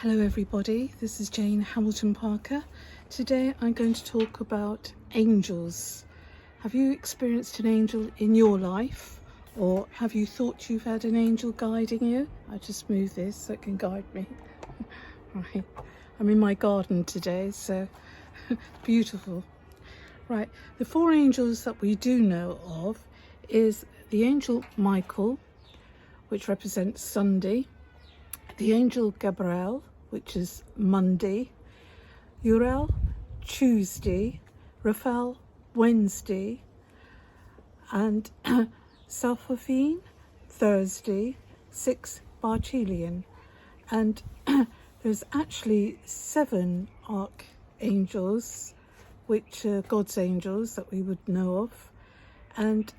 Hello everybody, this is Jane Hamilton Parker. Today I'm going to talk about angels. Have you experienced an angel in your life, or have you thought you've had an angel guiding you? I just move this so it can guide me. Right, I'm in my garden today, so beautiful. Right, the four angels that we do know of is the angel Michael, which represents Sunday, the angel Gabriel, which is Monday, Uriel, Tuesday, Raphael, Wednesday, and Sapphofine, Thursday, 6 Barchelion. And there's actually 7 archangels, which are God's angels that we would know of. And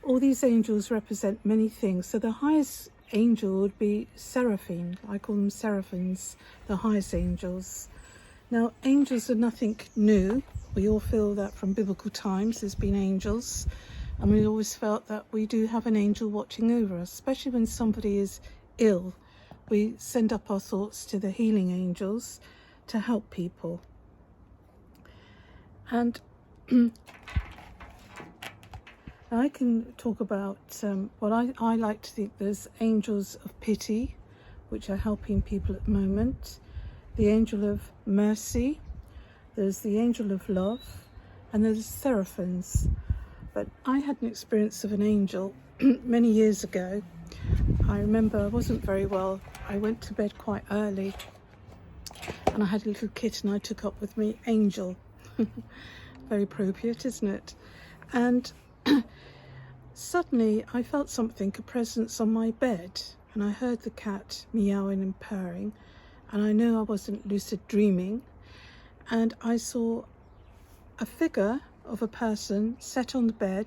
all these angels represent many things. So the highest angel would be seraphim. I call them seraphims, the highest angels. Now, angels are nothing new. We all feel that from biblical times there's been angels, and we always felt that we do have an angel watching over us, especially when somebody is ill. We send up our thoughts to the healing angels to help people. And I can talk about what I like to think. There's angels of pity, which are helping people at the moment, the angel of mercy, there's the angel of love, and there's seraphims. But I had an experience of an angel many years ago. I remember I wasn't very well. I went to bed quite early, and I had a little kitten I took up with me, Angel. Very appropriate, isn't it? And suddenly I felt something, a presence on my bed, and I heard the cat meowing and purring, and I knew I wasn't lucid dreaming. And I saw a figure of a person set on the bed,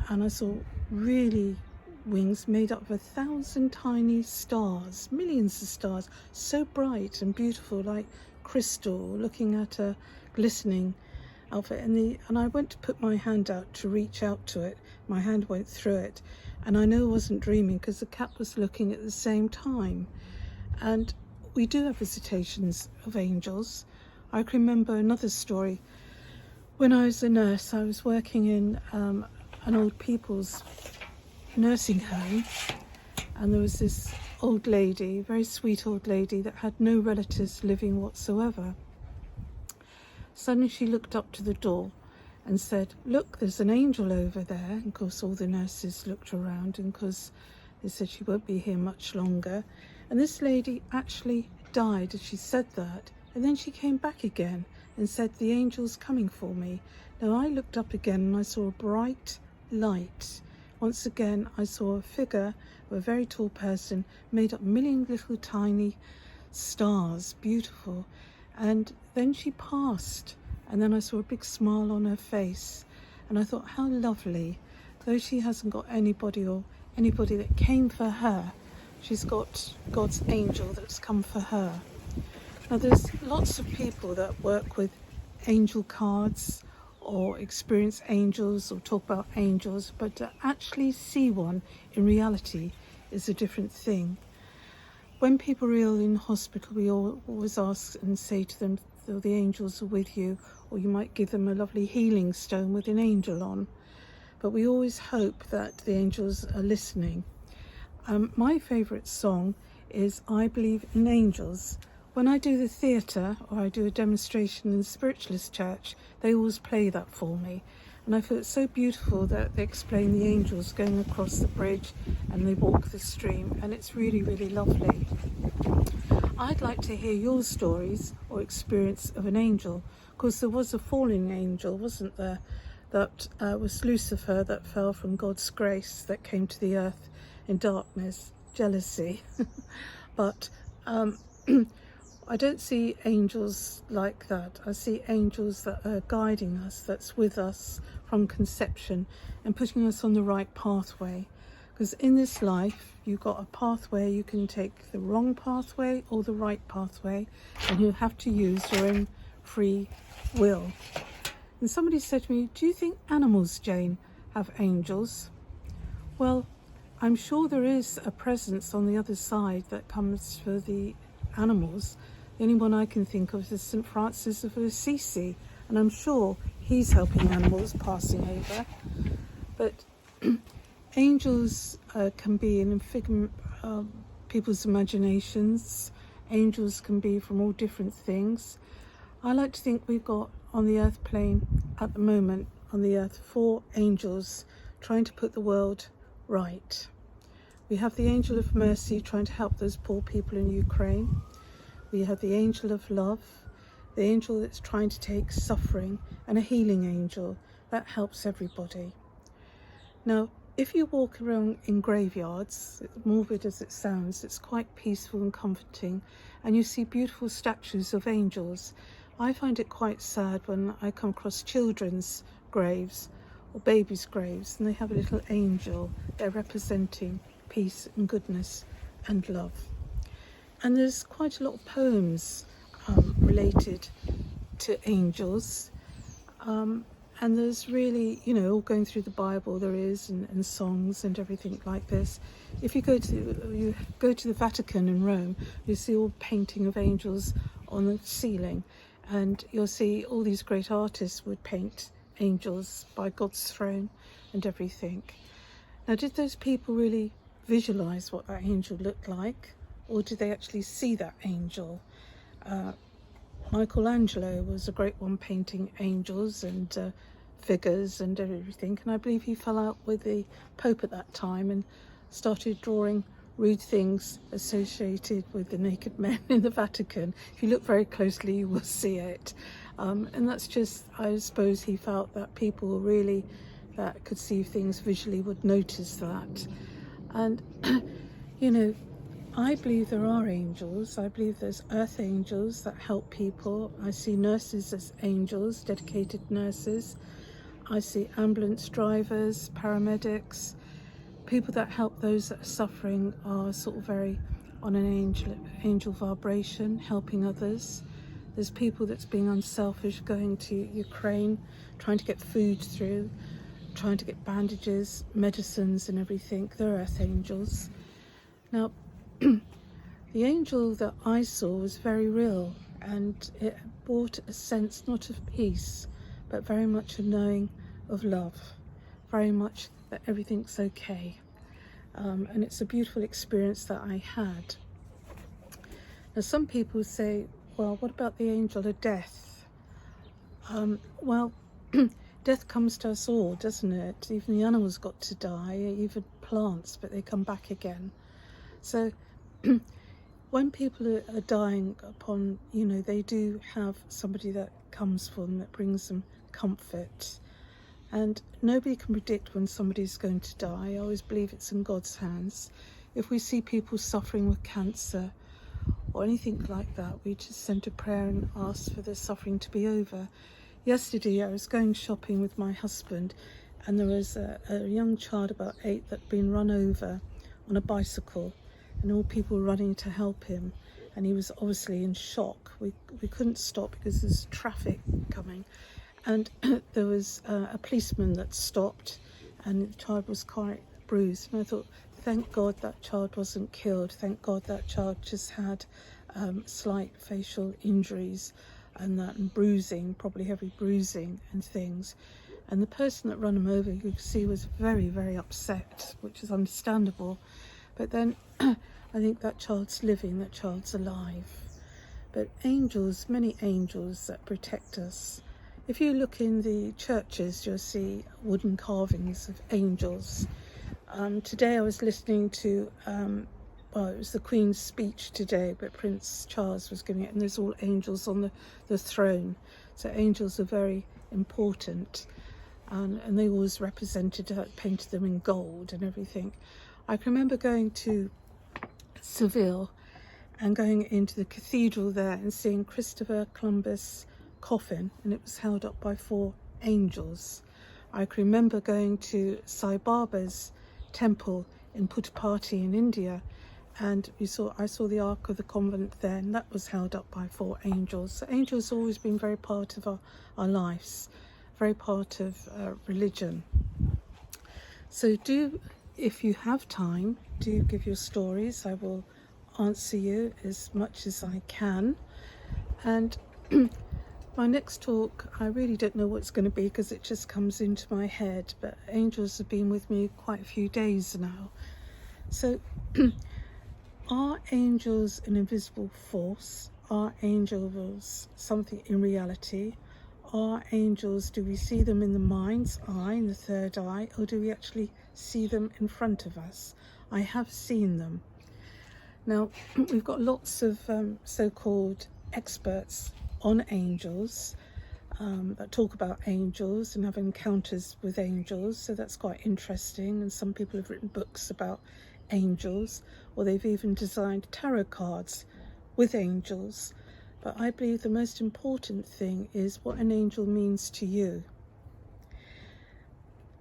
and I saw really wings made up of 1,000 tiny stars, millions of stars, so bright and beautiful, like crystal, looking at a glistening outfit. And I went to put my hand out to reach out to it. My hand went through it, and I knew I wasn't dreaming because the cat was looking at the same time. And we do have visitations of angels. I can remember another story. When I was a nurse, I was working in an old people's nursing home, and there was this old lady, very sweet old lady, that had no relatives living whatsoever. Suddenly she looked up to the door and said, "Look, there's an angel over there." And of course all the nurses looked around, and because they said she won't be here much longer. And this lady actually died as she said that, and then she came back again and said, "The angel's coming for me." Now I looked up again and I saw a bright light. Once again I saw a figure of a very tall person made up of a million little tiny stars, beautiful. And then she passed, and then I saw a big smile on her face, and I thought, how lovely. Though she hasn't got anybody that came for her, she's got God's angel that's come for her. Now there's lots of people that work with angel cards or experience angels or talk about angels, but to actually see one in reality is a different thing. When people are ill in hospital, we always ask and say to them, the angels are with you, or you might give them a lovely healing stone with an angel on. But we always hope that the angels are listening. My favourite song is "I Believe in Angels." When I do the theatre or I do a demonstration in the spiritualist church, they always play that for me. And I feel it's so beautiful that they explain the angels going across the bridge and they walk the stream, and it's really, really lovely. I'd like to hear your stories or experience of an angel, because there was a fallen angel, wasn't there? That was Lucifer, that fell from God's grace, that came to the earth in darkness, jealousy. But I don't see angels like that. I see angels that are guiding us, that's with us from conception and putting us on the right pathway. Because in this life, you've got a pathway. You can take the wrong pathway or the right pathway, and you have to use your own free will. And somebody said to me, "Do you think animals, Jane, have angels?" Well, I'm sure there is a presence on the other side that comes for the animals. The only one I can think of is St. Francis of Assisi, and I'm sure he's helping animals passing over. But angels can be an figment of people's imaginations. Angels can be from all different things. I like to think we've got on the earth plane at the moment, on the earth, 4 angels trying to put the world right. We have the angel of mercy trying to help those poor people in Ukraine. We have the angel of love, the angel that's trying to take suffering, and a healing angel that helps everybody. Now, if you walk around in graveyards, morbid as it sounds, it's quite peaceful and comforting, and you see beautiful statues of angels. I find it quite sad when I come across children's graves or babies' graves, and they have a little angel. They're representing peace and goodness and love. And there's quite a lot of poems related to angels. And there's really, all going through the Bible there is, and songs and everything like this. If you go to the Vatican in Rome, you see all painting of angels on the ceiling, and you'll see all these great artists would paint angels by God's throne and everything. Now, did those people really visualize what that angel looked like, or did they actually see that angel? Michelangelo was a great one painting angels and figures and everything, and I believe he fell out with the Pope at that time and started drawing rude things associated with the naked men in the Vatican. If you look very closely, you will see it. And that's just, I suppose he felt that people really that could see things visually would notice that. And I believe there are angels. I believe there's earth angels that help people. I see nurses as angels, dedicated nurses. I see ambulance drivers, paramedics. People that help those that are suffering are sort of very on an angel vibration, helping others. There's people that's being unselfish, going to Ukraine, trying to get food through, trying to get bandages, medicines and everything. They're earth angels. Now, the angel that I saw was very real, and it brought a sense not of peace, but very much a knowing of love, very much that everything's okay. And it's a beautiful experience that I had. Now, some people say, well, what about the angel of death? Well, death comes to us all, doesn't it? Even the animals got to die, even plants, but they come back again. So when people are dying upon, they do have somebody that comes for them, that brings them comfort. And nobody can predict when somebody's going to die. I always believe it's in God's hands. If we see people suffering with cancer or anything like that, we just send a prayer and ask for the suffering to be over. Yesterday I was going shopping with my husband, and there was a young child about 8 that'd been run over on a bicycle, and all people were running to help him, and he was obviously in shock. We couldn't stop because there's traffic coming, and there was a policeman that stopped, and the child was quite bruised, and I thought, thank God that child wasn't killed. Thank God that child just had slight facial injuries and that bruising, probably heavy bruising and things. And the person that ran him over, you could see, was very, very upset, which is understandable. But then I think that child's living, that child's alive. But angels, many angels that protect us. If you look in the churches, you'll see wooden carvings of angels. Today I was listening to, it was the Queen's speech today, but Prince Charles was giving it, and there's all angels on the throne. So angels are very important, and they always painted them in gold and everything. I can remember going to Seville and going into the cathedral there and seeing Christopher Columbus' coffin, and it was held up by 4 angels. I can remember going to Sai Baba's temple in Puttaparthi in India, and I saw the Ark of the Convent there, and that was held up by 4 angels. So angels have always been very part of our lives, very part of religion. So if you have time, do give your stories. I will answer you as much as I can. And my next talk, I really don't know what it's going to be because it just comes into my head, but angels have been with me quite a few days now. So are angels an invisible force? Are angels something in reality? Are angels, do we see them in the mind's eye, in the third eye, or do we actually see them in front of us? I have seen them. Now, we've got lots of so-called experts on angels that talk about angels and have encounters with angels, so that's quite interesting. And some people have written books about angels, or they've even designed tarot cards with angels. But I believe the most important thing is what an angel means to you.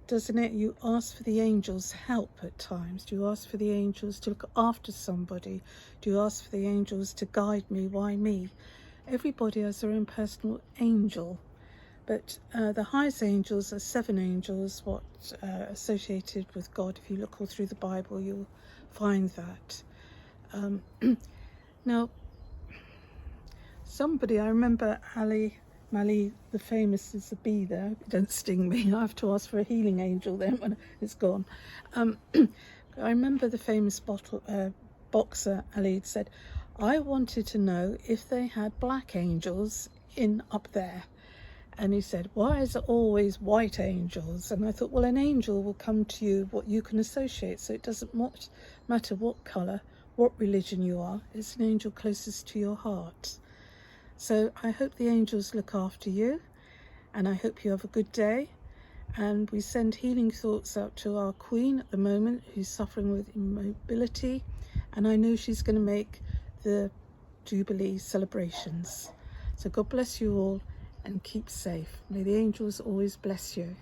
Doesn't it? You ask for the angels' help at times. Do you ask for the angels to look after somebody? Do you ask for the angels to guide me? Why me? Everybody has their own personal angel. But the highest angels are 7 angels, associated with God. If you look all through the Bible, you'll find that. Now, somebody, I remember Ali Mali, the famous, is a bee there. Don't sting me. I have to ask for a healing angel then when it's gone. I remember the famous boxer Ali said, I wanted to know if they had black angels up there. And he said, why is it always white angels? And I thought, well, an angel will come to you what you can associate. So it doesn't matter what colour, what religion you are. It's an angel closest to your heart. So I hope the angels look after you, and I hope you have a good day. And we send healing thoughts out to our Queen at the moment, who's suffering with immobility. And I know she's going to make the Jubilee celebrations. So God bless you all and keep safe. May the angels always bless you.